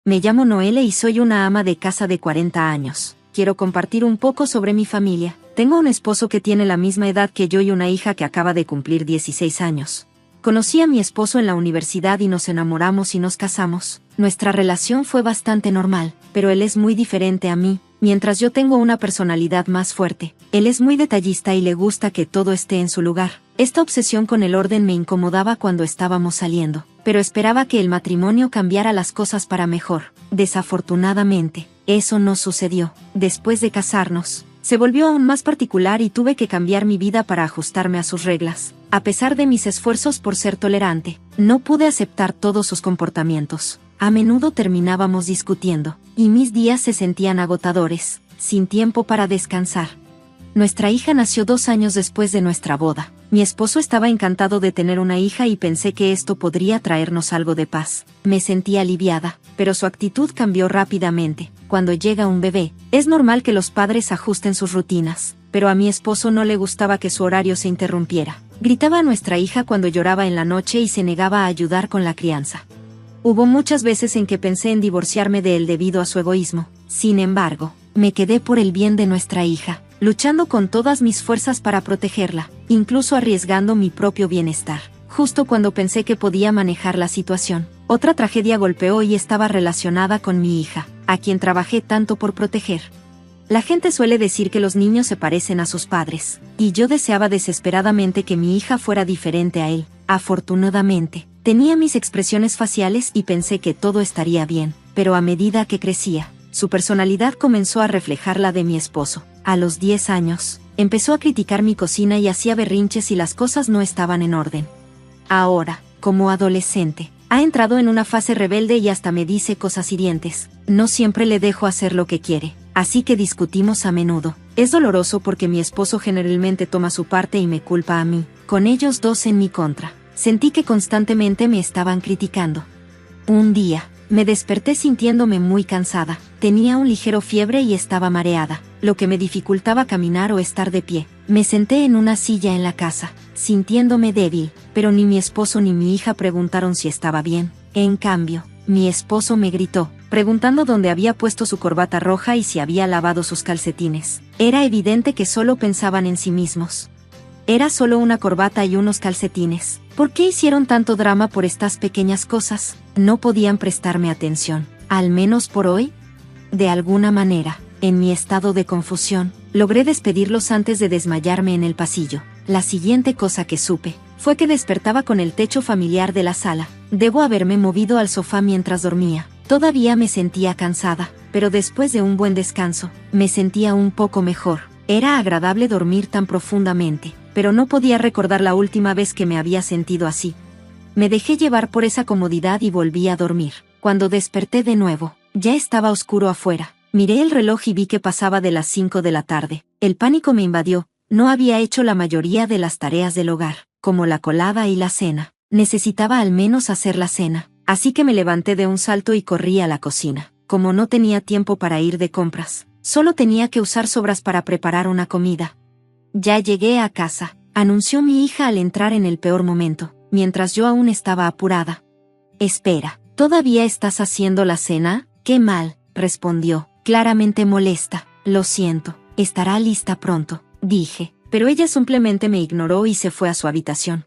Me llamo Noelle y soy una ama de casa de 40 años. Quiero compartir un poco sobre mi familia. Tengo un esposo que tiene la misma edad que yo y una hija que acaba de cumplir 16 años. Conocí a mi esposo en la universidad y nos enamoramos y nos casamos. Nuestra relación fue bastante normal, pero él es muy diferente a mí. Mientras yo tengo una personalidad más fuerte, él es muy detallista y le gusta que todo esté en su lugar. Esta obsesión con el orden me incomodaba cuando estábamos saliendo, pero esperaba que el matrimonio cambiara las cosas para mejor. Desafortunadamente, eso no sucedió. Después de casarnos, se volvió aún más particular y tuve que cambiar mi vida para ajustarme a sus reglas. A pesar de mis esfuerzos por ser tolerante, no pude aceptar todos sus comportamientos. A menudo terminábamos discutiendo, y mis días se sentían agotadores, sin tiempo para descansar. Nuestra hija nació 2 años después de nuestra boda. Mi esposo estaba encantado de tener una hija y pensé que esto podría traernos algo de paz. Me sentí aliviada, pero su actitud cambió rápidamente. Cuando llega un bebé, es normal que los padres ajusten sus rutinas, pero a mi esposo no le gustaba que su horario se interrumpiera. Gritaba a nuestra hija cuando lloraba en la noche y se negaba a ayudar con la crianza. Hubo muchas veces en que pensé en divorciarme de él debido a su egoísmo. Sin embargo, me quedé por el bien de nuestra hija, luchando con todas mis fuerzas para protegerla, incluso arriesgando mi propio bienestar. Justo cuando pensé que podía manejar la situación, otra tragedia golpeó y estaba relacionada con mi hija, a quien trabajé tanto por proteger. La gente suele decir que los niños se parecen a sus padres, y yo deseaba desesperadamente que mi hija fuera diferente a él. Afortunadamente, tenía mis expresiones faciales y pensé que todo estaría bien, pero a medida que crecía, su personalidad comenzó a reflejar la de mi esposo. A los 10 años, empezó a criticar mi cocina y hacía berrinches y las cosas no estaban en orden. Ahora, como adolescente, ha entrado en una fase rebelde y hasta me dice cosas hirientes. No siempre le dejo hacer lo que quiere, así que discutimos a menudo. Es doloroso porque mi esposo generalmente toma su parte y me culpa a mí, con ellos dos en mi contra. Sentí que constantemente me estaban criticando. Un día, me desperté sintiéndome muy cansada. Tenía un ligero fiebre y estaba mareada, lo que me dificultaba caminar o estar de pie. Me senté en una silla en la casa, sintiéndome débil, pero ni mi esposo ni mi hija preguntaron si estaba bien. En cambio, mi esposo me gritó, preguntando dónde había puesto su corbata roja y si había lavado sus calcetines. Era evidente que solo pensaban en sí mismos. Era solo una corbata y unos calcetines. ¿Por qué hicieron tanto drama por estas pequeñas cosas? No podían prestarme atención, al menos por hoy. De alguna manera, en mi estado de confusión, logré despedirlos antes de desmayarme en el pasillo. La siguiente cosa que supe fue que despertaba con el techo familiar de la sala. Debo haberme movido al sofá mientras dormía. Todavía me sentía cansada, pero después de un buen descanso, me sentía un poco mejor. Era agradable dormir tan profundamente, pero no podía recordar la última vez que me había sentido así. Me dejé llevar por esa comodidad y volví a dormir. Cuando desperté de nuevo, ya estaba oscuro afuera. Miré el reloj y vi que pasaba de las 5 de la tarde. El pánico me invadió. No había hecho la mayoría de las tareas del hogar, como la colada y la cena. Necesitaba al menos hacer la cena, así que me levanté de un salto y corrí a la cocina. Como no tenía tiempo para ir de compras, solo tenía que usar sobras para preparar una comida. Ya llegué a casa, anunció mi hija al entrar en el peor momento, mientras yo aún estaba apurada. Espera, ¿todavía estás haciendo la cena? ¡Qué mal!, respondió, claramente molesta. Lo siento, estará lista pronto, dije, pero ella simplemente me ignoró y se fue a su habitación.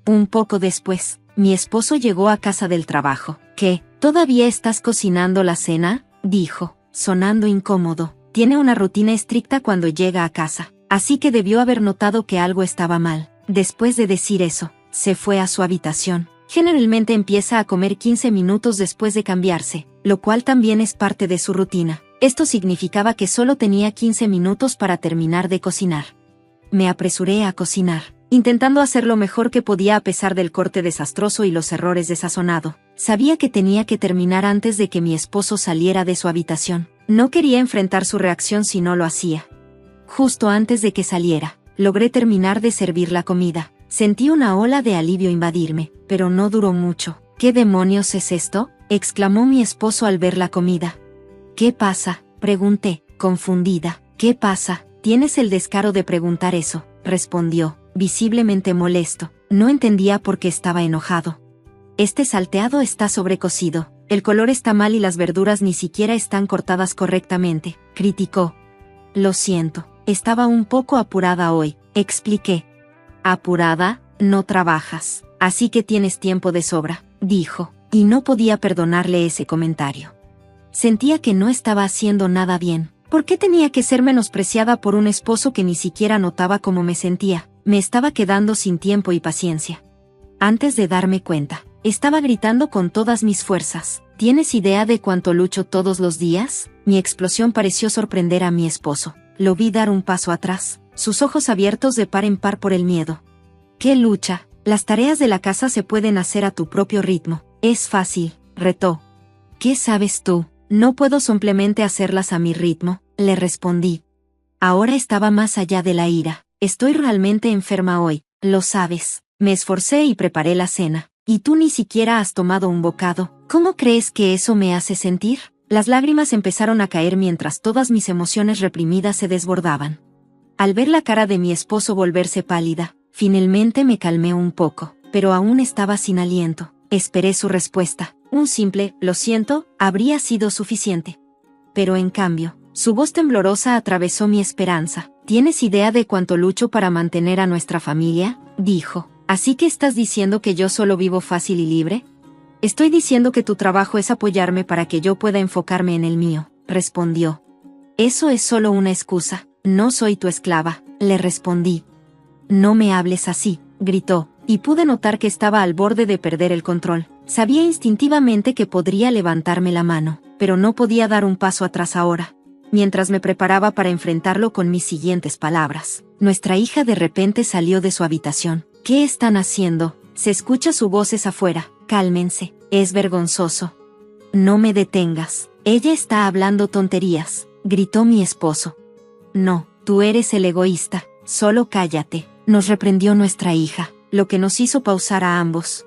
Un poco después, mi esposo llegó a casa del trabajo. ¿Qué? ¿Todavía estás cocinando la cena?, dijo, sonando incómodo. Tiene una rutina estricta cuando llega a casa, así que debió haber notado que algo estaba mal. Después de decir eso, se fue a su habitación. Generalmente empieza a comer 15 minutos después de cambiarse, lo cual también es parte de su rutina. Esto significaba que solo tenía 15 minutos para terminar de cocinar. Me apresuré a cocinar, intentando hacer lo mejor que podía a pesar del corte desastroso y los errores de sazonado. Sabía que tenía que terminar antes de que mi esposo saliera de su habitación. No quería enfrentar su reacción si no lo hacía. Justo antes de que saliera, logré terminar de servir la comida. Sentí una ola de alivio invadirme, pero no duró mucho. ¿Qué demonios es esto?, exclamó mi esposo al ver la comida. ¿Qué pasa?, pregunté, confundida. ¿Qué pasa? ¿Tienes el descaro de preguntar eso?, respondió, visiblemente molesto. No entendía por qué estaba enojado. Este salteado está sobrecocido, el color está mal y las verduras ni siquiera están cortadas correctamente, criticó. Lo siento, estaba un poco apurada hoy, expliqué. ¿Apurada? No trabajas, así que tienes tiempo de sobra, dijo, y no podía perdonarle ese comentario. Sentía que no estaba haciendo nada bien. ¿Por qué tenía que ser menospreciada por un esposo que ni siquiera notaba cómo me sentía? Me estaba quedando sin tiempo y paciencia. Antes de darme cuenta, estaba gritando con todas mis fuerzas. ¿Tienes idea de cuánto lucho todos los días? Mi explosión pareció sorprender a mi esposo. Lo vi dar un paso atrás, sus ojos abiertos de par en par por el miedo. ¿Qué lucha? Las tareas de la casa se pueden hacer a tu propio ritmo. Es fácil, retó. ¿Qué sabes tú? No puedo simplemente hacerlas a mi ritmo, le respondí. Ahora estaba más allá de la ira. Estoy realmente enferma hoy, lo sabes. Me esforcé y preparé la cena. Y tú ni siquiera has tomado un bocado. ¿Cómo crees que eso me hace sentir? Las lágrimas empezaron a caer mientras todas mis emociones reprimidas se desbordaban. Al ver la cara de mi esposo volverse pálida, finalmente me calmé un poco, pero aún estaba sin aliento. Esperé su respuesta. Un simple, lo siento, habría sido suficiente. Pero en cambio, su voz temblorosa atravesó mi esperanza. ¿Tienes idea de cuánto lucho para mantener a nuestra familia? Dijo. ¿Así que estás diciendo que yo solo vivo fácil y libre? Estoy diciendo que tu trabajo es apoyarme para que yo pueda enfocarme en el mío, respondió. Eso es solo una excusa, no soy tu esclava, le respondí. No me hables así, gritó, y pude notar que estaba al borde de perder el control. Sabía instintivamente que podría levantarme la mano, pero no podía dar un paso atrás ahora. Mientras me preparaba para enfrentarlo con mis siguientes palabras, nuestra hija de repente salió de su habitación. ¿Qué están haciendo? Se escucha su voz afuera. Cálmense, es vergonzoso. No me detengas. Ella está hablando tonterías, gritó mi esposo. No, tú eres el egoísta, solo cállate, nos reprendió nuestra hija, lo que nos hizo pausar a ambos.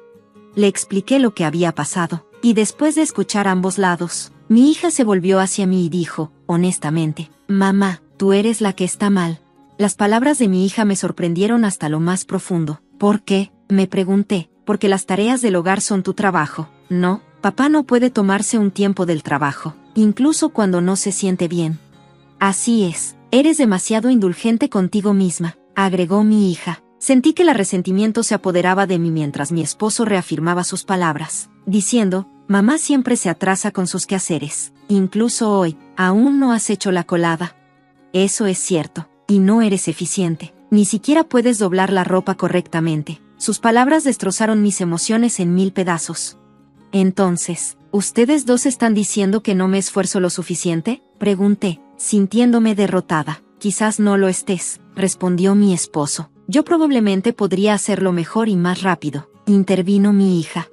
Le expliqué lo que había pasado, y después de escuchar ambos lados, mi hija se volvió hacia mí y dijo, honestamente, mamá, tú eres la que está mal. Las palabras de mi hija me sorprendieron hasta lo más profundo. ¿Por qué? Me pregunté. Porque las tareas del hogar son tu trabajo. No, papá no puede tomarse un tiempo del trabajo, incluso cuando no se siente bien. Así es, eres demasiado indulgente contigo misma, agregó mi hija. Sentí que el resentimiento se apoderaba de mí mientras mi esposo reafirmaba sus palabras, diciendo, mamá siempre se atrasa con sus quehaceres, incluso hoy, aún no has hecho la colada. Eso es cierto, y no eres eficiente, ni siquiera puedes doblar la ropa correctamente. Sus palabras destrozaron mis emociones en 1000 pedazos. Entonces, ¿ustedes dos están diciendo que no me esfuerzo lo suficiente? Pregunté, sintiéndome derrotada. Quizás no lo estés, respondió mi esposo. Yo probablemente podría hacerlo mejor y más rápido, intervino mi hija.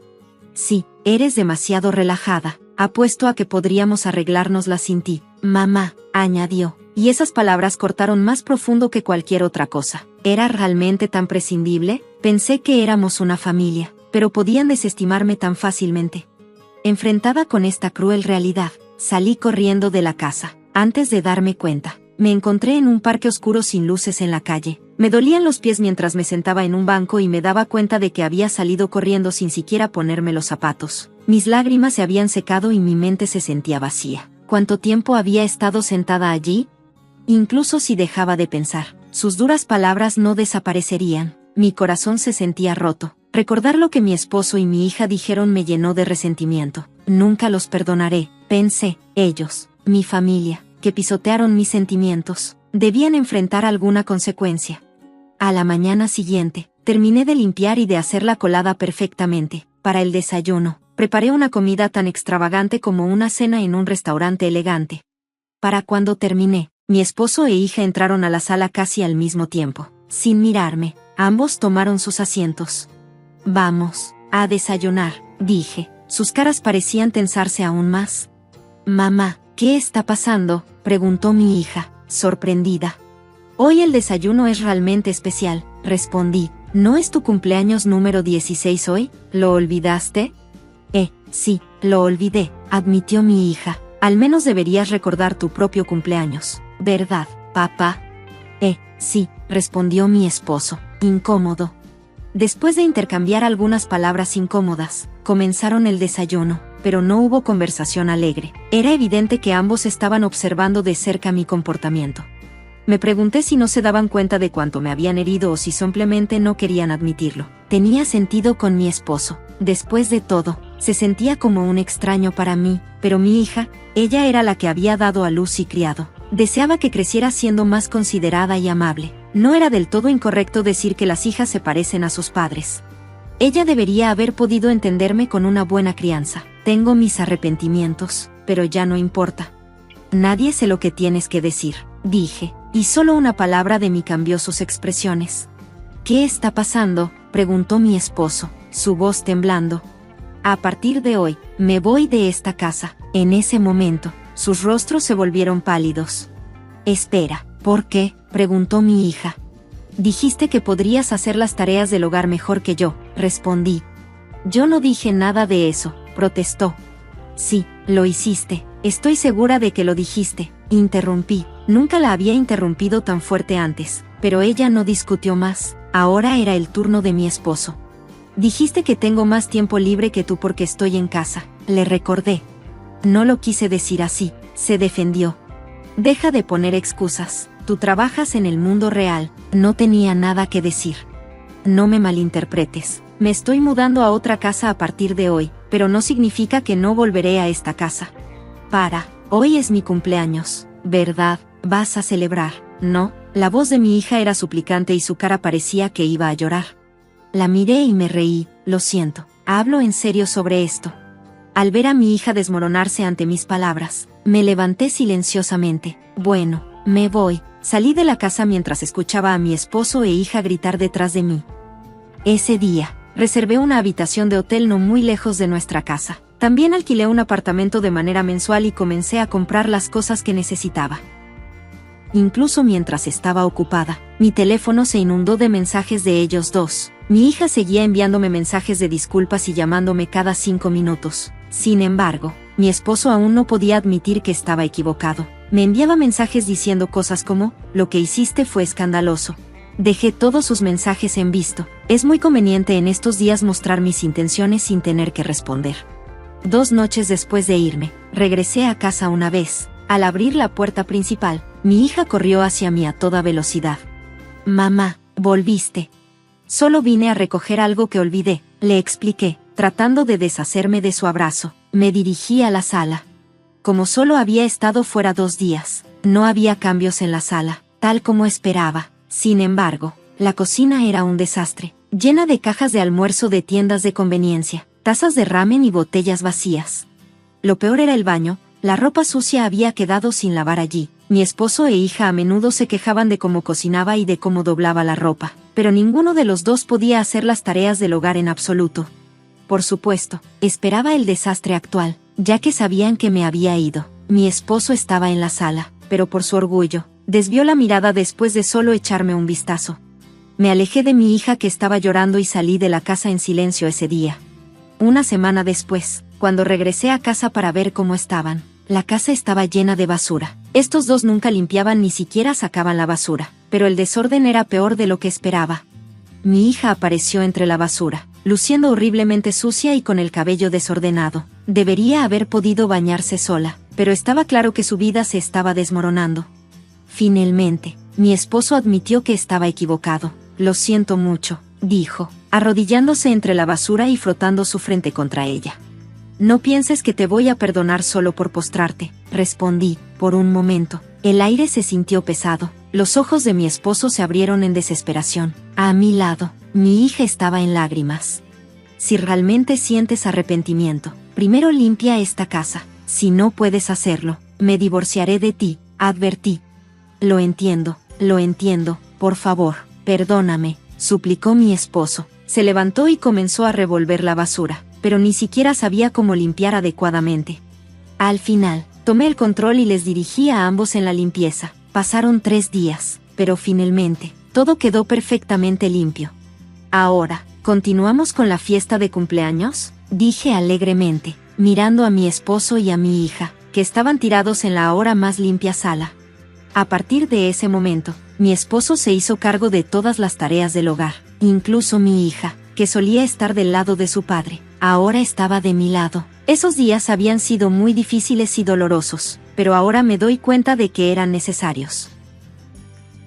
Sí, eres demasiado relajada. Apuesto a que podríamos arreglárnosla sin ti, mamá, añadió. Y esas palabras cortaron más profundo que cualquier otra cosa. ¿Era realmente tan prescindible? Pensé que éramos una familia, pero podían desestimarme tan fácilmente. Enfrentada con esta cruel realidad, salí corriendo de la casa. Antes de darme cuenta, me encontré en un parque oscuro sin luces en la calle. Me dolían los pies mientras me sentaba en un banco y me daba cuenta de que había salido corriendo sin siquiera ponerme los zapatos. Mis lágrimas se habían secado y mi mente se sentía vacía. ¿Cuánto tiempo había estado sentada allí? Incluso si dejaba de pensar, sus duras palabras no desaparecerían. Mi corazón se sentía roto. Recordar lo que mi esposo y mi hija dijeron me llenó de resentimiento. Nunca los perdonaré, pensé. Ellos, mi familia, que pisotearon mis sentimientos, debían enfrentar alguna consecuencia. A la mañana siguiente, terminé de limpiar y de hacer la colada perfectamente. Para el desayuno, preparé una comida tan extravagante como una cena en un restaurante elegante. Para cuando terminé, mi esposo e hija entraron a la sala casi al mismo tiempo. Sin mirarme, ambos tomaron sus asientos. Vamos, a desayunar, dije. Sus caras parecían tensarse aún más. Mamá, ¿qué está pasando?, preguntó mi hija, sorprendida. Hoy el desayuno es realmente especial, respondí. ¿No es tu cumpleaños número 16 hoy? ¿Lo olvidaste? Sí, lo olvidé, admitió mi hija. Al menos deberías recordar tu propio cumpleaños, ¿verdad, papá? Sí, respondió mi esposo, incómodo. Después de intercambiar algunas palabras incómodas, comenzaron el desayuno. pero no hubo conversación alegre. Era evidente que ambos estaban observando de cerca mi comportamiento. Me pregunté si no se daban cuenta de cuánto me habían herido o si simplemente no querían admitirlo. Tenía sentido con mi esposo. Después de todo, se sentía como un extraño para mí, pero mi hija, ella era la que había dado a luz y criado. Deseaba que creciera siendo más considerada y amable. No era del todo incorrecto decir que las hijas se parecen a sus padres. Ella debería haber podido entenderme con una buena crianza. Tengo mis arrepentimientos, pero ya no importa. Nadie sé lo que tienes que decir, dije, y solo una palabra de mí cambió sus expresiones. ¿Qué está pasando?, preguntó mi esposo, su voz temblando. A partir de hoy, me voy de esta casa. En ese momento, sus rostros se volvieron pálidos. Espera, ¿por qué?, preguntó mi hija. Dijiste que podrías hacer las tareas del hogar mejor que yo, respondí. Yo no dije nada de eso, protestó. Sí, lo hiciste, estoy segura de que lo dijiste, interrumpí. Nunca la había interrumpido tan fuerte antes, pero ella no discutió más. Ahora era el turno de mi esposo. Dijiste que tengo más tiempo libre que tú porque estoy en casa, le recordé. No lo quise decir así, se defendió. Deja de poner excusas, tú trabajas en el mundo real, no tenía nada que decir. No me malinterpretes, me estoy mudando a otra casa a partir de hoy, pero no significa que no volveré a esta casa. Hoy es mi cumpleaños, ¿verdad? ¿Vas a celebrar? No, la voz de mi hija era suplicante y su cara parecía que iba a llorar. La miré y me reí, lo siento, hablo en serio sobre esto. Al ver a mi hija desmoronarse ante mis palabras, me levanté silenciosamente. Bueno, me voy. Salí de la casa mientras escuchaba a mi esposo e hija gritar detrás de mí. Ese día, reservé una habitación de hotel no muy lejos de nuestra casa. También alquilé un apartamento de manera mensual y comencé a comprar las cosas que necesitaba. Incluso mientras estaba ocupada, mi teléfono se inundó de mensajes de ellos dos. Mi hija seguía enviándome mensajes de disculpas y llamándome cada 5 minutos. Sin embargo, mi esposo aún no podía admitir que estaba equivocado. Me enviaba mensajes diciendo cosas como, lo que hiciste fue escandaloso. Dejé todos sus mensajes en visto. Es muy conveniente en estos días mostrar mis intenciones sin tener que responder. 2 noches después de irme, regresé a casa una vez. Al abrir la puerta principal, mi hija corrió hacia mí a toda velocidad. Mamá, volviste. Solo vine a recoger algo que olvidé, le expliqué, tratando de deshacerme de su abrazo. Me dirigí a la sala. Como solo había estado fuera 2 días, no había cambios en la sala, tal como esperaba. Sin embargo, la cocina era un desastre, llena de cajas de almuerzo de tiendas de conveniencia, tazas de ramen y botellas vacías. Lo peor era el baño. La ropa sucia había quedado sin lavar allí. Mi esposo e hija a menudo se quejaban de cómo cocinaba y de cómo doblaba la ropa, pero ninguno de los dos podía hacer las tareas del hogar en absoluto. Por supuesto, esperaba el desastre actual, ya que sabían que me había ido. Mi esposo estaba en la sala, pero por su orgullo, desvió la mirada después de solo echarme un vistazo. Me alejé de mi hija que estaba llorando y salí de la casa en silencio ese día. Una semana después, cuando regresé a casa para ver cómo estaban, la casa estaba llena de basura. Estos dos nunca limpiaban ni siquiera sacaban la basura, pero el desorden era peor de lo que esperaba. Mi hija apareció entre la basura, luciendo horriblemente sucia y con el cabello desordenado. Debería haber podido bañarse sola, pero estaba claro que su vida se estaba desmoronando. Finalmente, mi esposo admitió que estaba equivocado. Lo siento mucho, dijo, arrodillándose entre la basura y frotando su frente contra ella. No pienses que te voy a perdonar solo por postrarte, respondí. Por un momento, el aire se sintió pesado. Los ojos de mi esposo se abrieron en desesperación. A mi lado, mi hija estaba en lágrimas. Si realmente sientes arrepentimiento, primero limpia esta casa. Si no puedes hacerlo, me divorciaré de ti, advertí. Lo entiendo, por favor, perdóname, suplicó mi esposo. Se levantó y comenzó a revolver la basura, pero ni siquiera sabía cómo limpiar adecuadamente. Al final, tomé el control y les dirigí a ambos en la limpieza. Pasaron 3 días, pero finalmente, todo quedó perfectamente limpio. Ahora, ¿continuamos con la fiesta de cumpleaños?, dije alegremente, mirando a mi esposo y a mi hija, que estaban tirados en la ahora más limpia sala. A partir de ese momento, mi esposo se hizo cargo de todas las tareas del hogar, incluso mi hija, que solía estar del lado de su padre, Ahora estaba de mi lado. Esos días habían sido muy difíciles y dolorosos, pero ahora me doy cuenta de que eran necesarios.